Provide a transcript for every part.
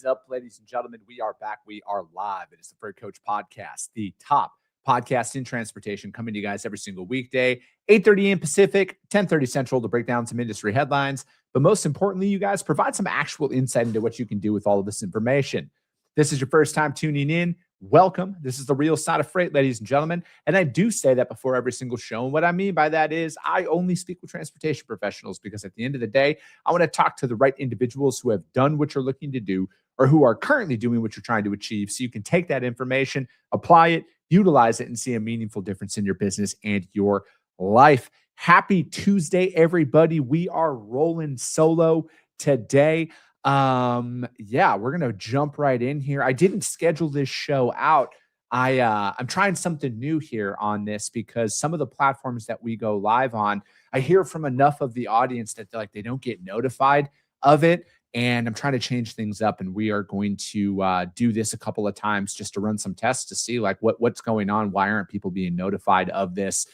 is up, ladies and gentlemen? We are back. We are live. It is the Freight Coach Podcast, the top podcast in transportation, coming to you guys every single weekday, 8:30 a.m. Pacific, 10:30 Central, to break down some industry headlines. But most importantly, you guys provide some actual insight into what you can do with all of this information. This is your first time tuning in. Welcome. This is the real side of freight, ladies and gentlemen. And I do say that before every single show. And what I mean by that is I only speak with transportation professionals, because at the end of the day, I want to talk to the right individuals who have done what you're looking to do or who are currently doing what you're trying to achieve, so you can take that information, apply it, utilize it, and see a meaningful difference in your business and your life. Happy Tuesday, everybody. We are rolling solo today. We're gonna jump right in here. I didn't schedule this show out. I'm trying something new here on this, because some of the platforms that we go live on, I hear from enough of the audience that they don't get notified of it. And I'm trying to change things up, and we are going to do this a couple of times just to run some tests to see what's going on. Why aren't people being notified of this?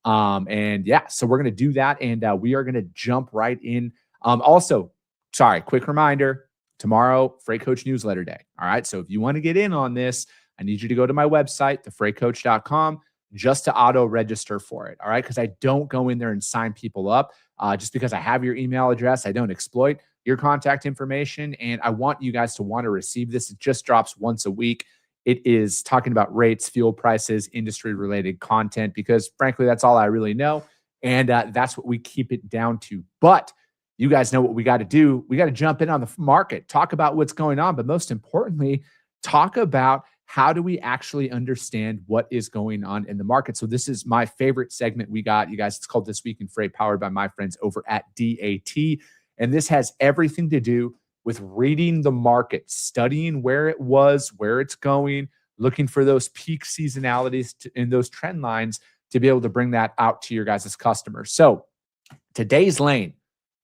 So we're going to do that, and we are going to jump right in. Quick reminder, tomorrow, Freight Coach newsletter day. All right. So if you want to get in on this, I need you to go to my website, thefreightcoach.com, just to auto register for it. All right. Because I don't go in there and sign people up just because I have your email address. I don't exploit your contact information, and I want you guys to want to receive this. It just drops once a week. It is talking about rates, fuel prices, industry related content, because frankly, that's all I really know. And that's what we keep it down to. But you guys know what we got to do. We got to jump in on the market, talk about what's going on, but most importantly, talk about how do we actually understand what is going on in the market. So this is my favorite segment we got, you guys. It's called This Week in Freight, powered by my friends over at DAT. And this has everything to do with reading the market, studying where it was, where it's going, looking for those peak seasonalities in those trend lines to be able to bring that out to your guys' customers. So today's lane,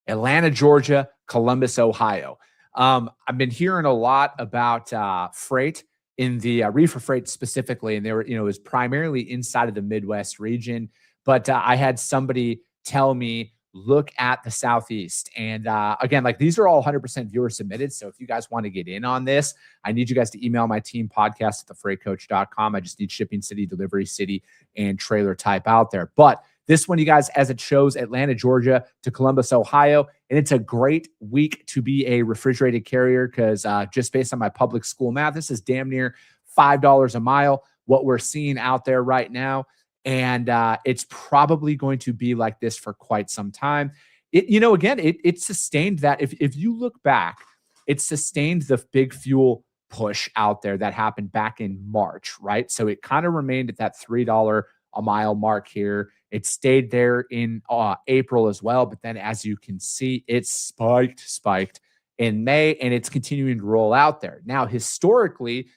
Atlanta, Georgia, Columbus, Ohio. I've been hearing a lot about freight in the reefer freight specifically, and they were, it was primarily inside of the Midwest region. But I had somebody tell me, look at the Southeast. And again, these are all 100% viewer submitted. So if you guys want to get in on this, I need you guys to email my team, podcast@thefreightcoach.com. I just need shipping city, delivery city, and trailer type out there. But this one, you guys, as it shows, Atlanta, Georgia to Columbus, Ohio. And it's a great week to be a refrigerated carrier, because just based on my public school math, this is damn near $5 a mile, what we're seeing out there right now. And it's probably going to be like this for quite some time. It sustained that. If you look back, it sustained the big fuel push out there that happened back in March, right? So it kind of remained at that $3 a mile mark here. It stayed there in April as well. But then, as you can see, it spiked in May, and it's continuing to roll out there. Now, historically,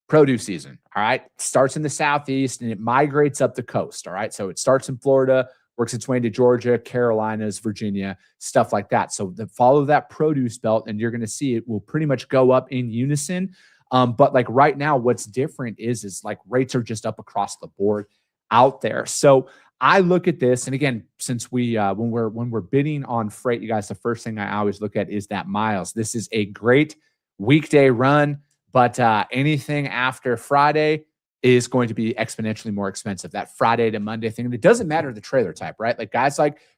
produce season, all right, starts in the Southeast and it migrates up the coast, all right? So it starts in Florida, works its way into Georgia, Carolinas, Virginia, stuff like that. So follow that produce belt, and you're going to see it will pretty much go up in unison. But right now, what's different is rates are just up across the board out there. So I look at this, and again, since we when we're bidding on freight, you guys, the first thing I always look at is that miles. This is a great weekday run. But anything after Friday is going to be exponentially more expensive. That Friday to Monday thing. And it doesn't matter the trailer type, right?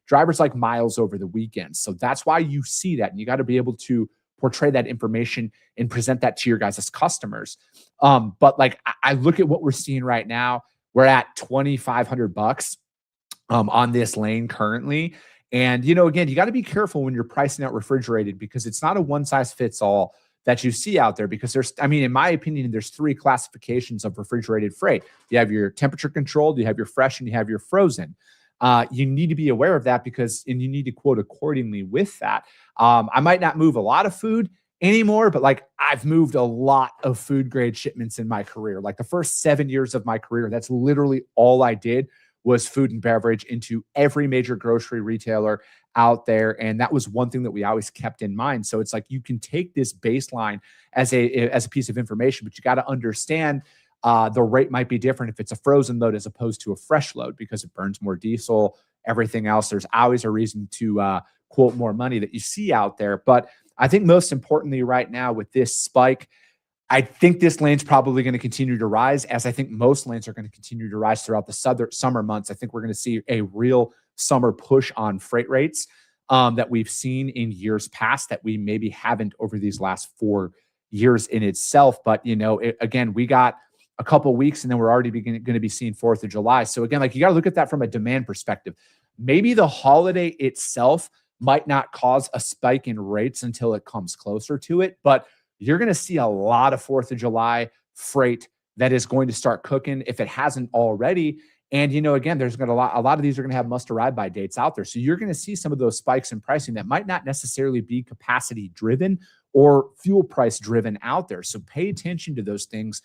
Drivers like miles over the weekends. So that's why you see that. And you got to be able to portray that information and present that to your guys' customers. But I look at what we're seeing right now. We're at $2,500 on this lane currently. And, again, you got to be careful when you're pricing out refrigerated, because it's not a one size fits all that you see out there, because in my opinion, there's three classifications of refrigerated freight. You have your temperature controlled, you have your fresh, and you have your frozen. You need to be aware of that, and you need to quote accordingly with that. I might not move a lot of food anymore, but I've moved a lot of food grade shipments in my career. The first 7 years of my career, that's literally all I did was food and beverage into every major grocery retailer out there. And that was one thing that we always kept in mind. So it's you can take this baseline as a piece of information, but you got to understand the rate might be different if it's a frozen load as opposed to a fresh load, because it burns more diesel, everything else. There's always a reason to quote more money that you see out there. But I think most importantly right now with this spike, I think this lane's probably going to continue to rise, as I think most lanes are going to continue to rise throughout the summer months. I think we're going to see a real summer push on freight rates that we've seen in years past that we maybe haven't over these last 4 years in itself. But, again, we got a couple weeks and then we're already going to be seeing 4th of July. So again, like, you got to look at that from a demand perspective. Maybe the holiday itself might not cause a spike in rates until it comes closer to it, but you're going to see a lot of 4th of July freight that is going to start cooking if it hasn't already. And, again, there's going to a lot of these are going to have must arrive by dates out there. So you're going to see some of those spikes in pricing that might not necessarily be capacity driven or fuel price driven out there. So pay attention to those things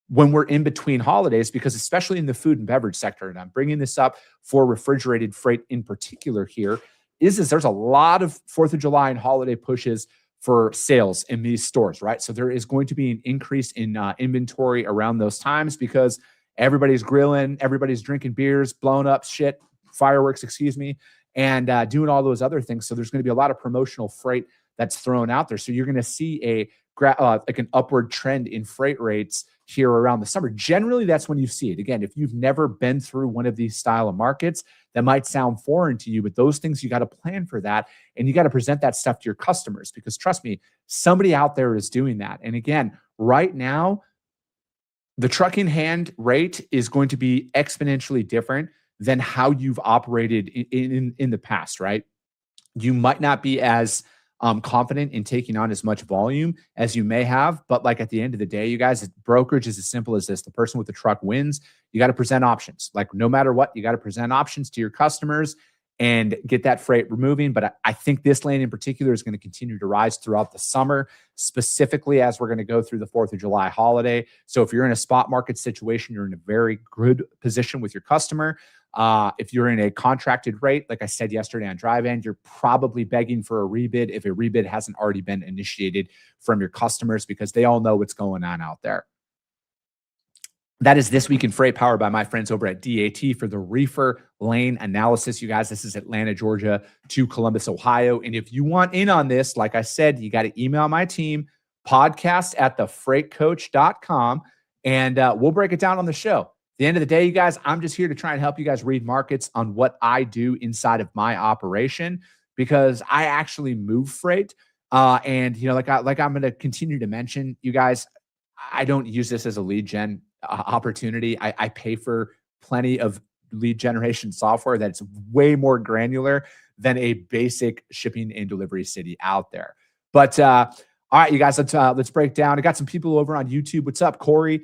when we're in between holidays, because especially in the food and beverage sector, and I'm bringing this up for refrigerated freight in particular here, is there's a lot of 4th of July and holiday pushes for sales in these stores, right? So there is going to be an increase in inventory around those times because everybody's grilling, everybody's drinking beers, blowing up shit, fireworks, and doing all those other things. So there's going to be a lot of promotional freight that's thrown out there. So you're going to see like an upward trend in freight rates here around the summer. Generally, that's when you see it. Again, if you've never been through one of these style of markets, that might sound foreign to you, but those things, you got to plan for that. And you got to present that stuff to your customers, because trust me, somebody out there is doing that. And again, right now, the trucking hand rate is going to be exponentially different than how you've operated in the past, right? You might not be as confident in taking on as much volume as you may have. But like, at the end of the day, you guys, brokerage is as simple as this. The person with the truck wins. You got to present options. Like, no matter what, you got to present options to your customers and get that freight moving. But I think this lane in particular is going to continue to rise throughout the summer, specifically as we're going to go through the 4th of July holiday. So if you're in a spot market situation, you're in a very good position with your customer. If you're in a contracted rate, like I said yesterday on Drive In, you're probably begging for a rebid if a rebid hasn't already been initiated from your customers, because they all know what's going on out there. That is This Week in Freight, powered by my friends over at DAT for the reefer lane analysis. You guys, this is Atlanta, Georgia to Columbus, Ohio. And if you want in on this, like I said, you got to email my team, podcast@thefreightcoach.com, and we'll break it down on the show. At the end of the day, you guys, I'm just here to try and help you guys read markets on what I do inside of my operation, because I actually move freight. And like I'm going to continue to mention, you guys, I don't use this as a lead gen opportunity. I pay for plenty of lead generation software that's way more granular than a basic shipping and delivery city out there. But all right, you guys, let's break down. I got some people over on YouTube. What's up, Corey?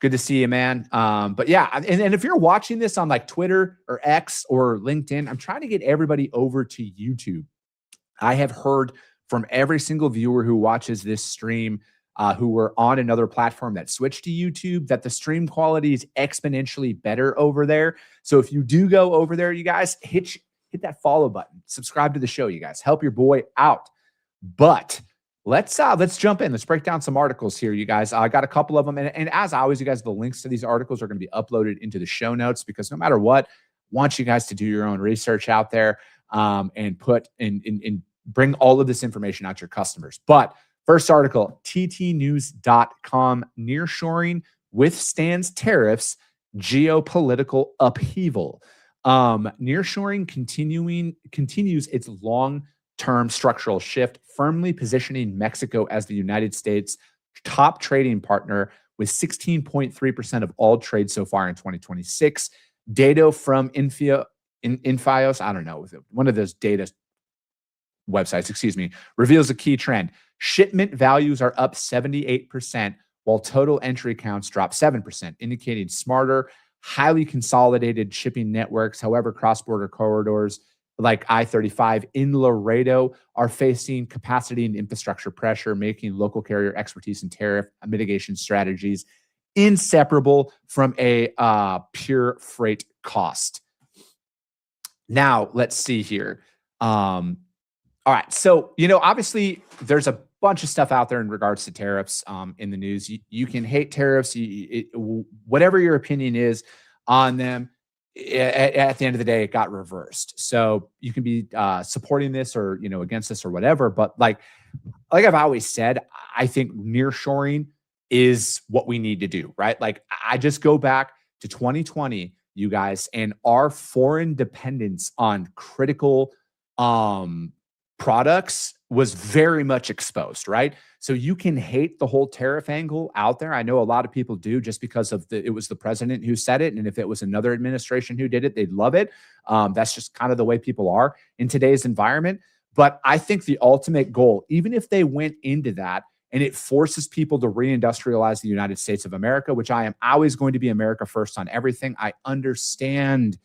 Good to see you, man. But yeah, and if you're watching this on like Twitter or X or LinkedIn, I'm trying to get everybody over to YouTube. I have heard from every single viewer who watches this stream, who were on another platform that switched to YouTube, that the stream quality is exponentially better over there. So if you do go over there, you guys, hit that follow button, subscribe to the show, you guys, help your boy out. But let's jump in. Let's break down some articles here, you guys. I got a couple of them. And as always, you guys, the links to these articles are going to be uploaded into the show notes, because no matter what, I want you guys to do your own research out there, and put and bring all of this information out to your customers. But first article, ttnews.com, nearshoring withstands tariffs, geopolitical upheaval. Nearshoring continues its long-term structural shift, firmly positioning Mexico as the United States' top trading partner with 16.3% of all trade so far in 2026. Data from Infios, I don't know, one of those data websites, reveals a key trend. Shipment values are up 78%, while total entry counts drop 7%, indicating smarter, highly consolidated shipping networks. However, cross-border corridors like I-35 in Laredo are facing capacity and infrastructure pressure, making local carrier expertise and tariff mitigation strategies inseparable from a pure freight cost. Now, let's see here. All right. So, obviously there's a bunch of stuff out there in regards to tariffs in the news. You can hate tariffs, whatever your opinion is on them. At the end of the day, it got reversed. So you can be supporting this or, against this or whatever. But like, like I've always said, I think nearshoring is what we need to do, right? Like I just go back to 2020, you guys, and our foreign dependence on critical products was very much exposed, right? So you can hate the whole tariff angle out there. I know a lot of people do just because of it was the president who said it. And if it was another administration who did it, they'd love it. That's just kind of the way people are in today's environment. But I think the ultimate goal, even if they went into that and it forces people to reindustrialize the United States of America, which I am always going to be America first on everything. I understand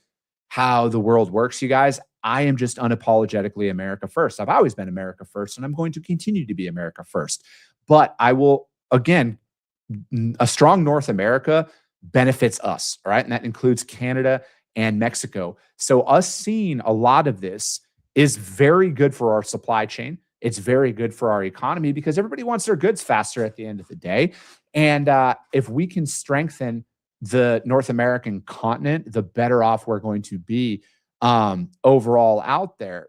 how the world works, you guys. I am just unapologetically America first. I've always been America first, and I'm going to continue to be America first. But I will, again, a strong North America benefits us, all right? And that includes Canada and Mexico. So us seeing a lot of this is very good for our supply chain. It's very good for our economy because everybody wants their goods faster at the end of the day. And if we can strengthen the North American continent, the better off we're going to be overall out there.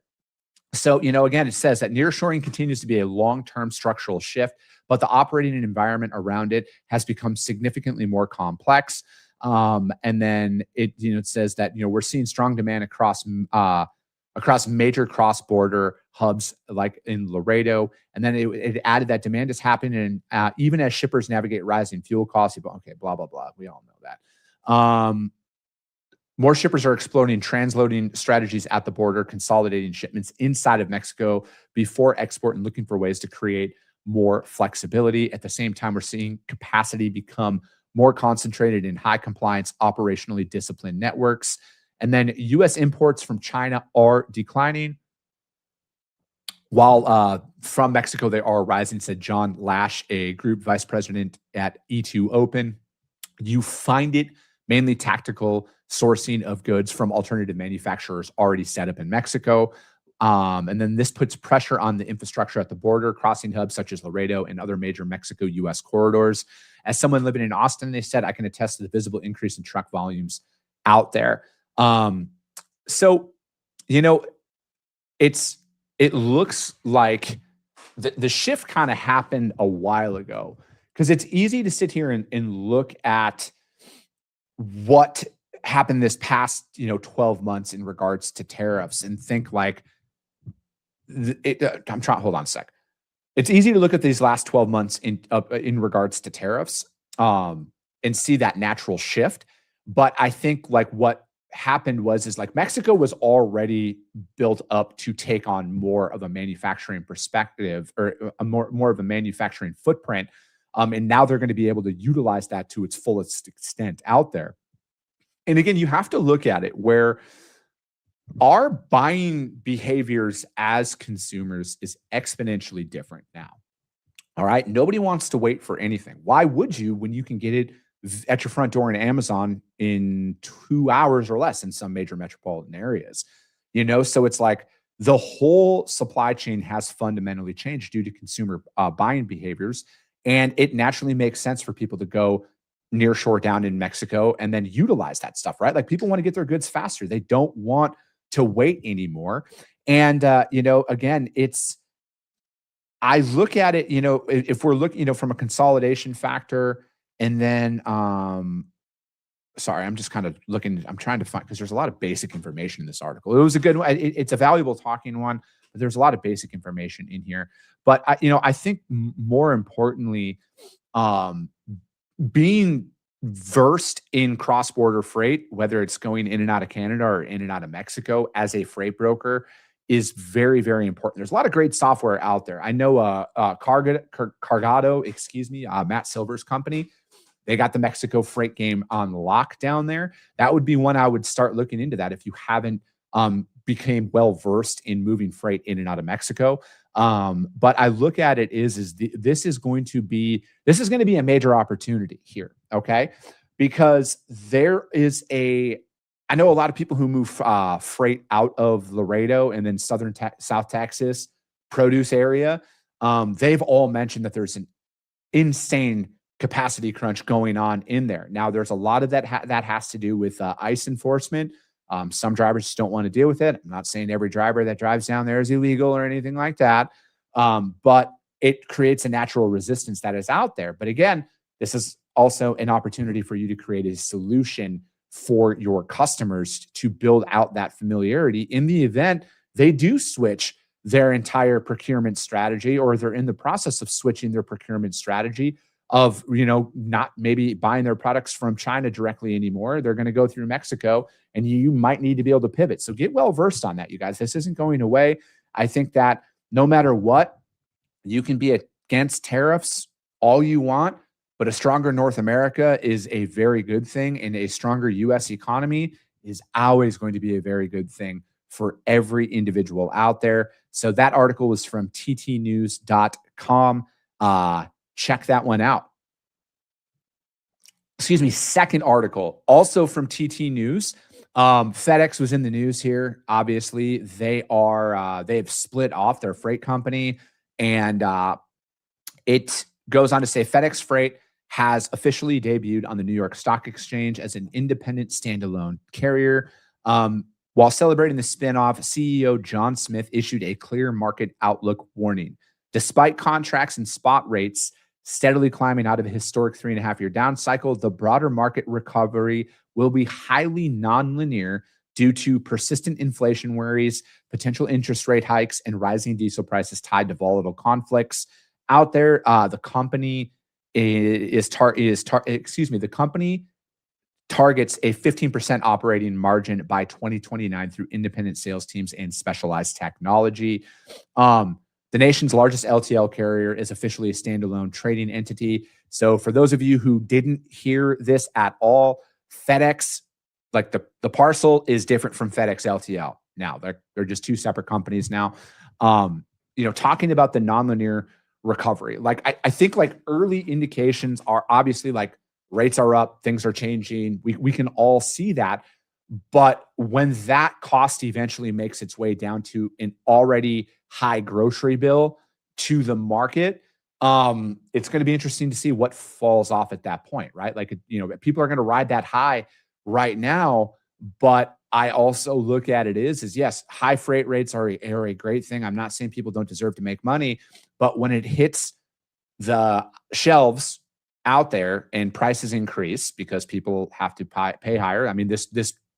So, again, it says that nearshoring continues to be a long-term structural shift, but the operating environment around it has become significantly more complex. And then it says that, we're seeing strong demand across major cross-border hubs like in Laredo. And then it added that demand is happening. And even as shippers navigate rising fuel costs, okay, blah, blah, blah. We all know that. More shippers are exploring transloading strategies at the border, consolidating shipments inside of Mexico before export and looking for ways to create more flexibility. At the same time, we're seeing capacity become more concentrated in high compliance, operationally disciplined networks. And then U.S. imports from China are declining, while from Mexico, they are rising, said John Lash, a group vice president at E2 Open. You find it mainly tactical sourcing of goods from alternative manufacturers already set up in Mexico. And then this puts pressure on the infrastructure at the border, crossing hubs such as Laredo and other major Mexico-U.S. corridors. As someone living in Austin, they said, I can attest to the visible increase in truck volumes out there. So, it looks like the shift kind of happened a while ago, because it's easy to sit here and look at what happened this past 12 months in regards to tariffs and think like hold on a sec. It's easy to look at these last 12 months in regards to tariffs and see that natural shift. But I think like what happened is like Mexico was already built up to take on more of a manufacturing perspective, or a more of a manufacturing footprint. And now they're going to be able to utilize that to its fullest extent out there. And again, you have to look at it where our buying behaviors as consumers is exponentially different now. All right. Nobody wants to wait for anything. Why would you when you can get it at your front door in Amazon in 2 hours or less in some major metropolitan areas? So it's like the whole supply chain has fundamentally changed due to consumer buying behaviors. And it naturally makes sense for people to go near shore down in Mexico and then utilize that stuff, right? Like people want to get their goods faster. They don't want to wait anymore. And, again, I look at it, if we're looking, from a consolidation factor, and then, sorry, I'm just kind of looking, I'm trying to find, because there's a lot of basic information in this article. It was a good one. It's a valuable talking one, but there's a lot of basic information in here. But I think more importantly, being versed in cross-border freight, whether it's going in and out of Canada or in and out of Mexico as a freight broker, is very, very important. There's a lot of great software out there. I know Cargado, Matt Silver's company, they got the Mexico freight game on lock down there. That would be one I would start looking into that if you haven't became well-versed in moving freight in and out of Mexico. But I look at it this is going to be a major opportunity here. Okay. Because I know a lot of people who move freight out of Laredo and then South Texas produce area. They've all mentioned that there's an insane capacity crunch going on in there. Now, there's a lot of that has to do with ICE enforcement. Some drivers just don't want to deal with it. I'm not saying every driver that drives down there is illegal or anything like that. But it creates a natural resistance that is out there. But again, this is also an opportunity for you to create a solution for your customers to build out that familiarity in the event they do switch their entire procurement strategy, or they're in the process of switching their procurement strategy of, not maybe buying their products from China directly anymore. They're going to go through Mexico, and you might need to be able to pivot. So get well versed on that, you guys. This isn't going away. I think that no matter what, you can be against tariffs all you want, but a stronger North America is a very good thing, and a stronger US economy is always going to be a very good thing for every individual out there. So that article was from ttnews.com. Check that one out. Excuse me. Second article, also from TT News. FedEx was in the news here. Obviously, they've split off their freight company, and it goes on to say FedEx Freight has officially debuted on the New York Stock Exchange as an independent standalone carrier. While celebrating the spinoff, CEO John Smith issued a clear market outlook warning. Despite contracts and spot rates steadily climbing out of a historic 3.5-year down cycle, the broader market recovery will be highly nonlinear due to persistent inflation worries, potential interest rate hikes, and rising diesel prices tied to volatile conflicts out there. The company targets a 15% operating margin by 2029 through independent sales teams and specialized technology. The nation's largest LTL carrier is officially a standalone trading entity. So for those of you who didn't hear this at all, FedEx, like the parcel, is different from FedEx LTL. Now they're just two separate companies now. Talking about the nonlinear recovery, like I think like early indications are obviously like rates are up, things are changing. We can all see that. But when that cost eventually makes its way down to an already high grocery bill to the market, it's going to be interesting to see what falls off at that point, right? Like, people are going to ride that high right now. But I also look at it is yes, high freight rates are a great thing. I'm not saying people don't deserve to make money, but when it hits the shelves out there and prices increase because people have to pay higher, I mean, this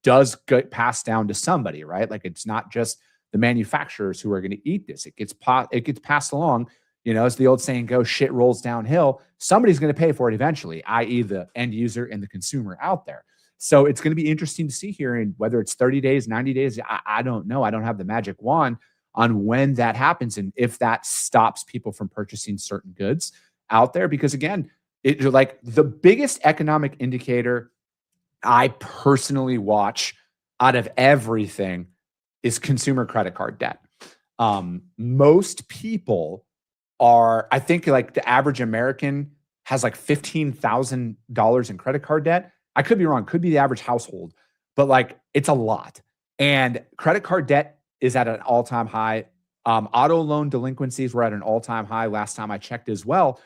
does get passed down to somebody, right? Like, it's not just the manufacturers who are going to eat this. It gets passed along. As the old saying goes, shit rolls downhill. Somebody's going to pay for it eventually, i.e. the end user and the consumer out there. So it's going to be interesting to see here, and whether it's 30 days, 90 days, I don't know. I don't have the magic wand on when that happens and if that stops people from purchasing certain goods out there. Because again, like the biggest economic indicator I personally watch out of everything is consumer credit card debt. Most people I think like the average American has like $15,000 in credit card debt. I could be wrong, could be the average household, but like it's a lot. And credit card debt is at an all-time high. Auto loan delinquencies were at an all-time high last time I checked as well.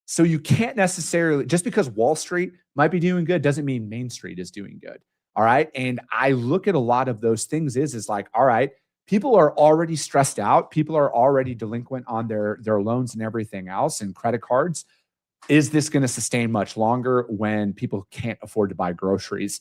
So you can't necessarily, just because Wall Street might be doing good doesn't mean Main Street is doing good. All right. And I look at a lot of those things is like, all right, people are already stressed out. People are already delinquent on their loans and everything else and credit cards. Is this going to sustain much longer when people can't afford to buy groceries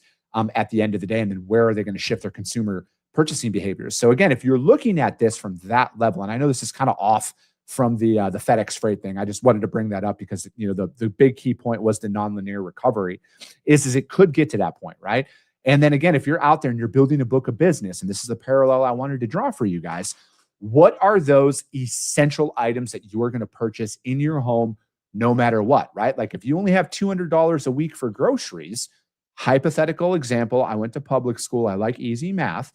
at the end of the day? And then where are they going to shift their consumer purchasing behaviors? So again, if you're looking at this from that level, and I know this is kind of off from the FedEx Freight thing, I just wanted to bring that up because the big key point was the nonlinear recovery is it could get to that point, right? And then again, if you're out there and you're building a book of business, and this is a parallel I wanted to draw for you guys, what are those essential items that you are going to purchase in your home no matter what, right? Like if you only have $200 a week for groceries, hypothetical example, I went to public school, I like easy math.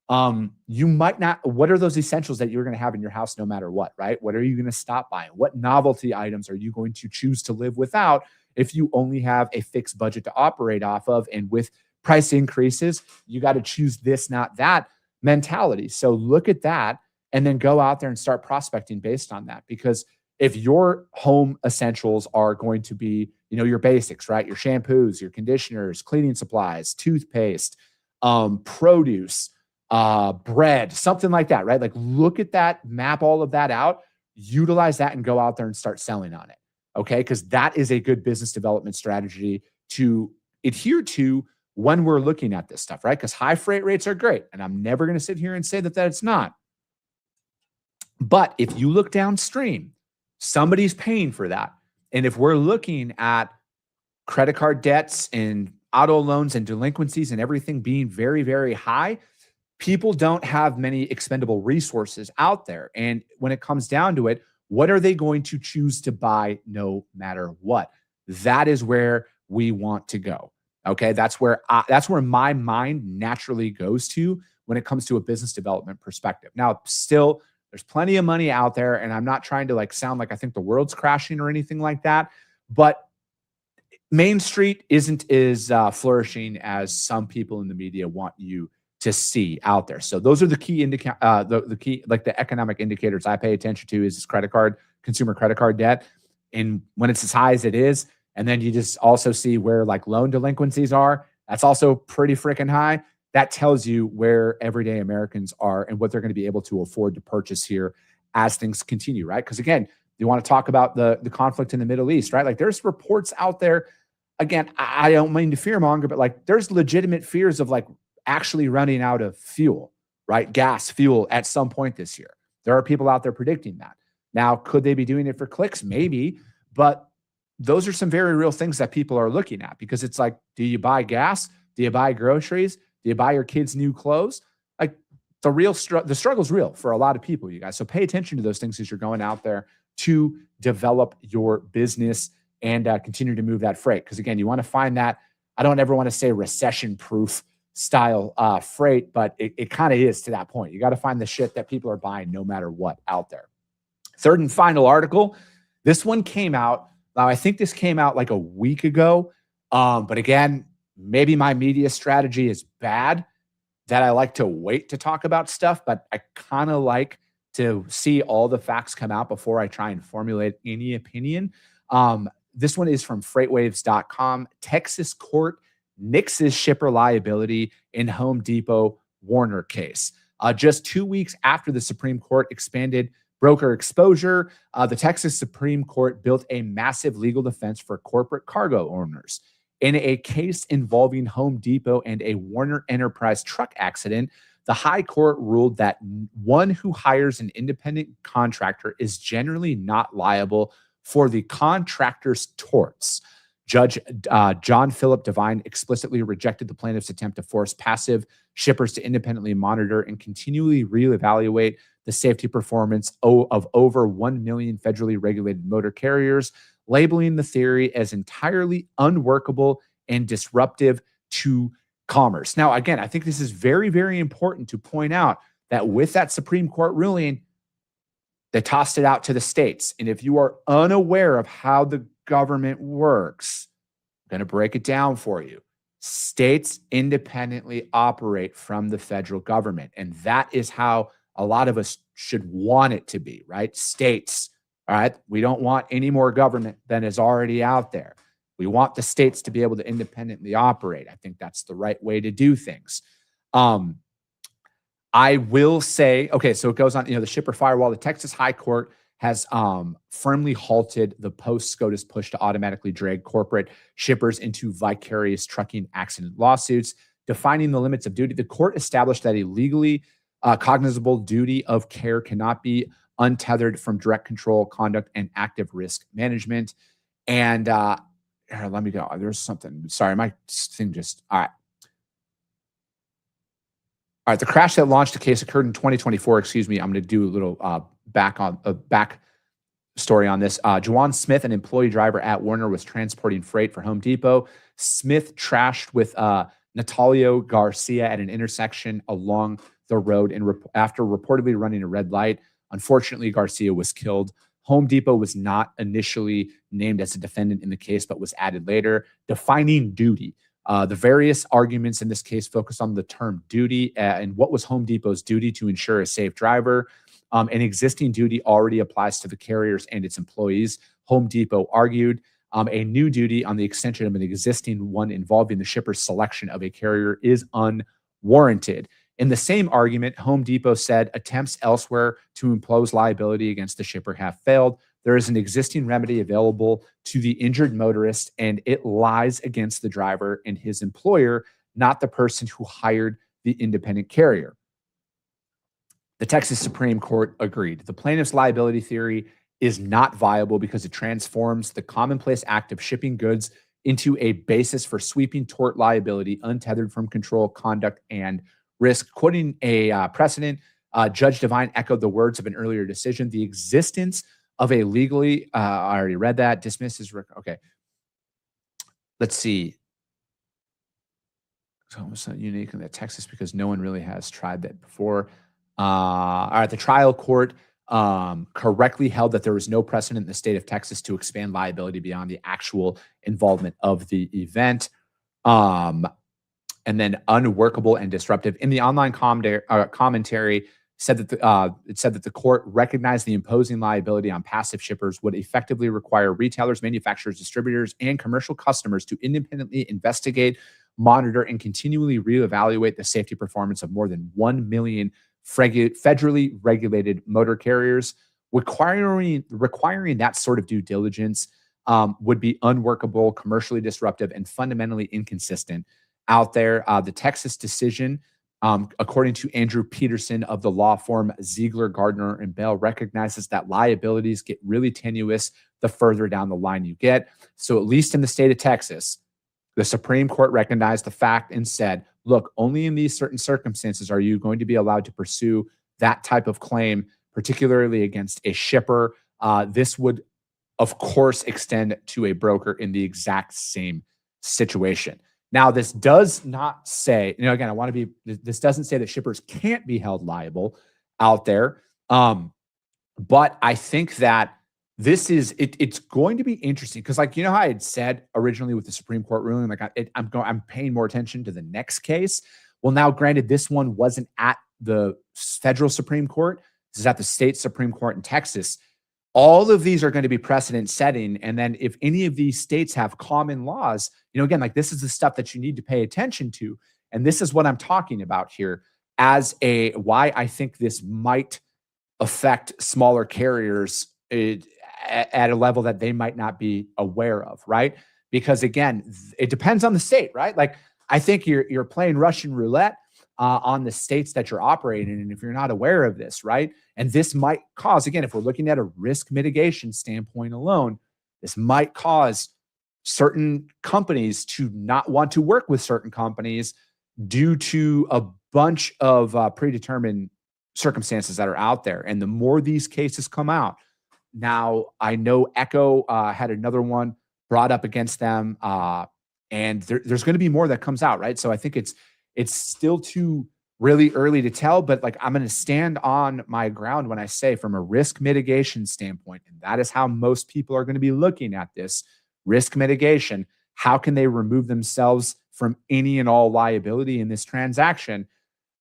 You might not, what are those essentials that you're going to have in your house no matter what, right? What are you going to stop buying? What novelty items are you going to choose to live without if you only have a fixed budget to operate off of? And with price increases, you got to choose this, not that mentality. So look at that and then go out there and start prospecting based on that. Because if your home essentials are going to be, your basics, right? Your shampoos, your conditioners, cleaning supplies, toothpaste, produce, bread, something like that, right? Like look at that, map all of that out. utilize that and go out there and start selling on it. Okay. Because that is a good business development strategy to adhere to when we're looking at this stuff, right? Because high freight rates are great. And I'm never going to sit here and say that it's not. But if you look downstream, somebody's paying for that. And if we're looking at credit card debts and auto loans and delinquencies and everything being very, very high, people don't have many expendable resources out there. And when it comes down to it, what are they going to choose to buy no matter what? That is where we want to go. Okay. That's where my mind naturally goes to when it comes to a business development perspective. Now, still, there's plenty of money out there, and I'm not trying to like sound like I think the world's crashing or anything like that, but Main Street isn't as flourishing as some people in the media want you to see out there. So those are the key the key, like the economic indicators I pay attention to is this consumer credit card debt. And when it's as high as it is, and then you just also see where like loan delinquencies are, that's also pretty freaking high. That tells you where everyday Americans are and what they're going to be able to afford to purchase here as things continue, right? Because again, you want to talk about the conflict in the Middle East, right? Like there's reports out there. Again, I don't mean to fearmonger, but like there's legitimate fears of like actually running out of fuel, right? Gas, fuel at some point this year. There are people out there predicting that. Now, could they be doing it for clicks? Maybe, but those are some very real things that people are looking at because it's like, do you buy gas? Do you buy groceries? Do you buy your kids new clothes? Like the struggle is real for a lot of people, you guys. So pay attention to those things as you're going out there to develop your business and continue to move that freight. Because again, you want to find that, I don't ever want to say recession-proof style freight, but it kind of is to that point. You got to find the shit that people are buying no matter what out there. Third and final article. This one came out. Now, I think this came out like a week ago. But again, maybe my media strategy is bad that I like to wait to talk about stuff, but I kind of like to see all the facts come out before I try and formulate any opinion. This one is from freightwaves.com. Texas court nixes shipper liability in Home Depot Werner case. Just 2 weeks after the Supreme Court expanded broker exposure, the Texas Supreme Court built a massive legal defense for corporate cargo owners. In a case involving Home Depot and a Werner Enterprise truck accident, the High Court ruled that one who hires an independent contractor is generally not liable for the contractor's torts. Judge John Philip Devine explicitly rejected the plaintiff's attempt to force passive shippers to independently monitor and continually reevaluate the safety performance of over 1 million federally regulated motor carriers, labeling the theory as entirely unworkable and disruptive to commerce. Now, again, I think this is very, very important to point out that with that Supreme Court ruling, they tossed it out to the states. And if you are unaware of how the government works, I'm going to break it down for you. States independently operate from the federal government. And that is how a lot of us should want it to be, right? States, all right? We don't want any more government than is already out there. We want the states to be able to independently operate. I think that's the right way to do things. I will say, okay, so it goes on, the shipper firewall. The Texas High Court has firmly halted the post-SCOTUS push to automatically drag corporate shippers into vicarious trucking accident lawsuits, defining the limits of duty. The court established that a legally cognizable duty of care cannot be untethered from direct control, conduct, and active risk management. And here, let me go. There's something. Sorry, my thing just, all right. All right, the crash that launched the case occurred in 2024. Excuse me, I'm going to do a little back story on this. Juwan Smith, an employee driver at Werner, was transporting freight for Home Depot. Smith trashed with Natalio Garcia at an intersection along the road, and after reportedly running a red light, unfortunately, Garcia was killed. Home Depot was not initially named as a defendant in the case, but was added later. Defining duty. The various arguments in this case focus on the term duty and what was Home Depot's duty to ensure a safe driver. An existing duty already applies to the carriers and its employees. Home Depot argued a new duty on the extension of an existing one involving the shipper's selection of a carrier is unwarranted. In the same argument, Home Depot said attempts elsewhere to impose liability against the shipper have failed. There is an existing remedy available to the injured motorist, and it lies against the driver and his employer, not the person who hired the independent carrier. The Texas Supreme Court agreed. The plaintiff's liability theory is not viable because it transforms the commonplace act of shipping goods into a basis for sweeping tort liability untethered from control, conduct, and risk. Quoting a precedent, Judge Devine echoed the words of an earlier decision. The existence of a legally, I already read that, dismisses, okay. Let's see. So it's not unique in Texas because no one really has tried that before. All right, the trial court correctly held that there was no precedent in the state of Texas to expand liability beyond the actual involvement of the event. And then unworkable and disruptive. In the online commentary, said that it said that the court recognized the imposing liability on passive shippers would effectively require retailers, manufacturers, distributors, and commercial customers to independently investigate, monitor, and continually reevaluate the safety performance of more than 1 million federally regulated motor carriers. Requiring that sort of due diligence would be unworkable, commercially disruptive, and fundamentally inconsistent out there. The Texas decision, according to Andrew Peterson of the law firm Ziegler, Gardner, and Bell, recognizes that liabilities get really tenuous the further down the line you get. So at least in the state of Texas, the Supreme Court recognized the fact and said, look, only in these certain circumstances are you going to be allowed to pursue that type of claim, particularly against a shipper. This would, of course, extend to a broker in the exact same situation. Now, this does not say, again, this doesn't say that shippers can't be held liable out there. But I think that it's going to be interesting because, how I had said originally with the Supreme Court ruling, I'm paying more attention to the next case. Well, now, granted, this one wasn't at the federal Supreme Court. This is at the state Supreme Court in Texas. All of these are going to be precedent setting. And then if any of these states have common laws, again, this is the stuff that you need to pay attention to. And this is what I'm talking about here as why I think this might affect smaller carriers at a level that they might not be aware of, right? Because again, it depends on the state, right? I think you're playing Russian roulette on the states that you're operating in, and if you're not aware of this, right? And this might cause, again, if we're looking at a risk mitigation standpoint alone, this might cause certain companies to not want to work with certain companies due to a bunch of predetermined circumstances that are out there. And the more these cases come out, now I know Echo had another one brought up against them, and there's going to be more that comes out, right? So I think it's still too really early to tell, but I'm going to stand on my ground when I say from a risk mitigation standpoint, and that is how most people are going to be looking at this risk mitigation. How can they remove themselves from any and all liability in this transaction?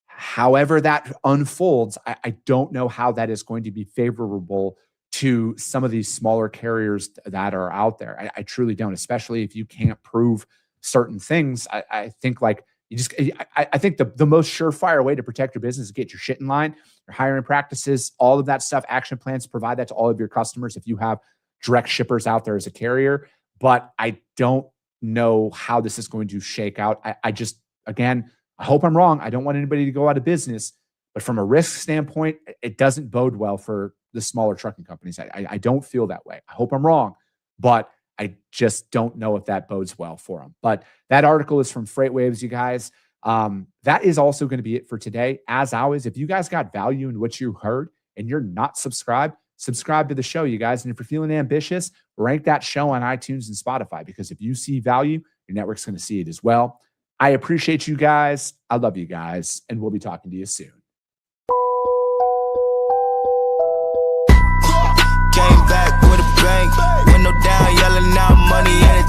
However that unfolds, I don't know how that is going to be favorable to some of these smaller carriers that are out there. I truly don't, especially if you can't prove certain things. I think I think the most surefire way to protect your business is get your shit in line, your hiring practices, all of that stuff, action plans, provide that to all of your customers if you have direct shippers out there as a carrier. But I don't know how this is going to shake out. Again, I hope I'm wrong. I don't want anybody to go out of business, but from a risk standpoint, it doesn't bode well for the smaller trucking companies. I don't feel that way. I hope I'm wrong, but I just don't know if that bodes well for them. But that article is from FreightWaves, you guys. That is also going to be it for today. As always, if you guys got value in what you heard and you're not subscribed, subscribe to the show, you guys. And if you're feeling ambitious, rank that show on iTunes and Spotify, because if you see value, your network's going to see it as well. I appreciate you guys. I love you guys, and we'll be talking to you soon. Came back with a bang, window down, yelling out money in it.